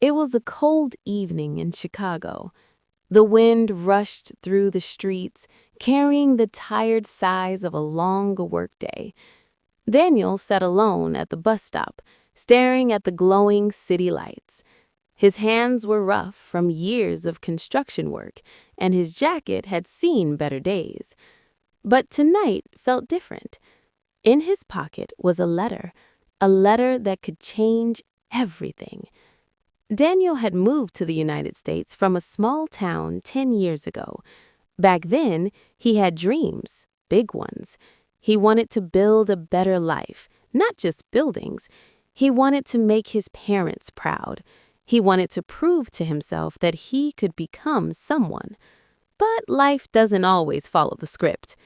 It was a cold evening in Chicago. The wind rushed through the streets, carrying the tired sighs of a long workday. Daniel sat alone at the bus stop, staring at the glowing city lights. His hands were rough from years of construction work, and his jacket had seen better days. But tonight felt different. In his pocket was a letter that could change everything. Daniel had moved to the United States from a small town 10 years ago. Back then, he had dreams, big ones. He wanted to build a better life, not just buildings. He wanted to make his parents proud. He wanted to prove to himself that he could become someone. But life doesn't always follow the script.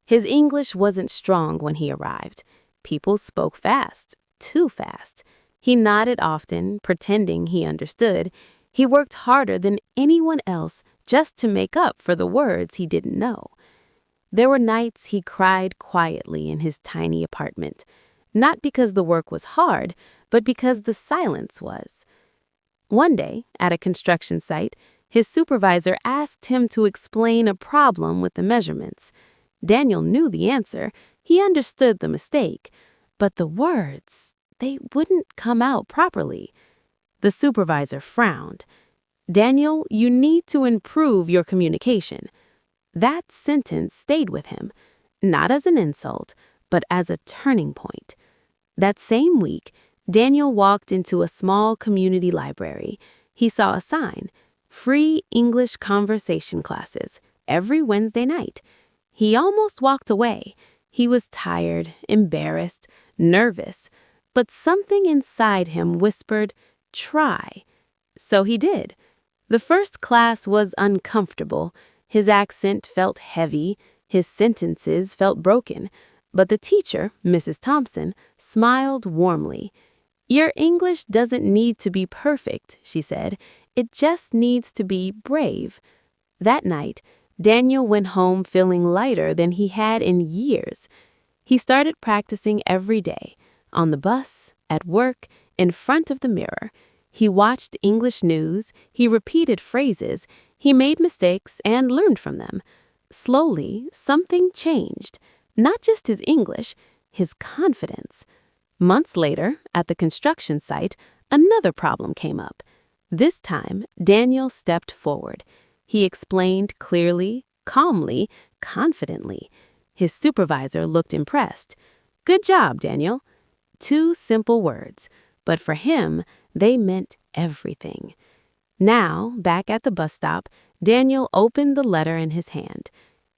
His English wasn't strong when he arrived. People spoke fast, too fast. He nodded often, pretending he understood. He worked harder than anyone else just to make up for the words he didn't know. There were nights he cried quietly in his tiny apartment, not because the work was hard, but because the silence was. One day, at a construction site, his supervisor asked him to explain a problem with the measurements. Daniel knew the answer. He understood the mistake. But the words, they wouldn't come out properly. The supervisor frowned. "Daniel, you need to improve your communication." That sentence stayed with him, not as an insult, but as a turning point. That same week, Daniel walked into a small community library. He saw a sign, "Free English conversation classes, every Wednesday night." He almost walked away. He was tired, embarrassed, nervous, but something inside him whispered, "Try." So he did. The first class was uncomfortable. His accent felt heavy. His sentences felt broken. But the teacher, Mrs. Thompson, smiled warmly. "Your English doesn't need to be perfect," she said. "It just needs to be brave." That night, Daniel went home feeling lighter than he had in years. He started practicing every day, on the bus, at work, in front of the mirror. He watched English news, he repeated phrases, he made mistakes and learned from them. Slowly, something changed. Not just his English, his confidence. Months later, at the construction site, another problem came up. This time, Daniel stepped forward. He explained clearly, calmly, confidently. His supervisor looked impressed. "Good job, Daniel." 2 simple words, but for him, they meant everything. Now, back at the bus stop, Daniel opened the letter in his hand.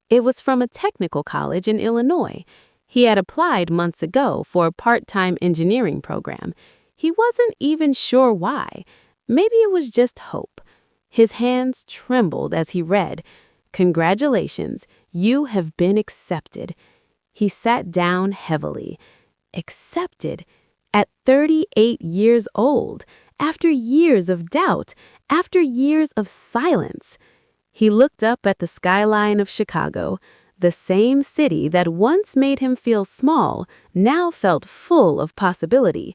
It was from a technical college in Illinois. He had applied months ago for a part-time engineering program. He wasn't even sure why. Maybe it was just hope. His hands trembled as he read, "Congratulations, you have been accepted." He sat down heavily. Accepted? At 38 years old, after years of doubt, after years of silence. He looked up at the skyline of Chicago. The same city that once made him feel small now felt full of possibility.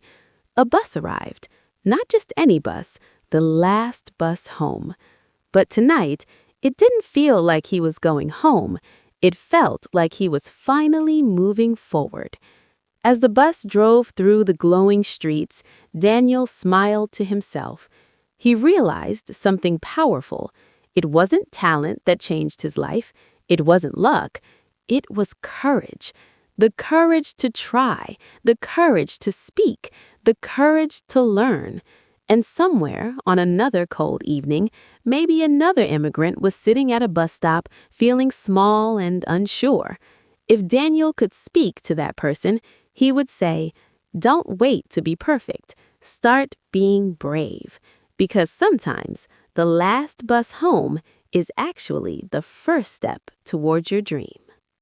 A bus arrived. Not just any bus, the last bus home. But tonight, it didn't feel like he was going home. It felt like he was finally moving forward. As the bus drove through the glowing streets, Daniel smiled to himself. He realized something powerful. It wasn't talent that changed his life. It wasn't luck. It was courage. The courage to try, the courage to speak, the courage to learn. And somewhere, on another cold evening, maybe another immigrant was sitting at a bus stop feeling small and unsure. If Daniel could speak to that person, he would say, "Don't wait to be perfect. Start being brave." Because sometimes the last bus home is actually the first step towards your dream.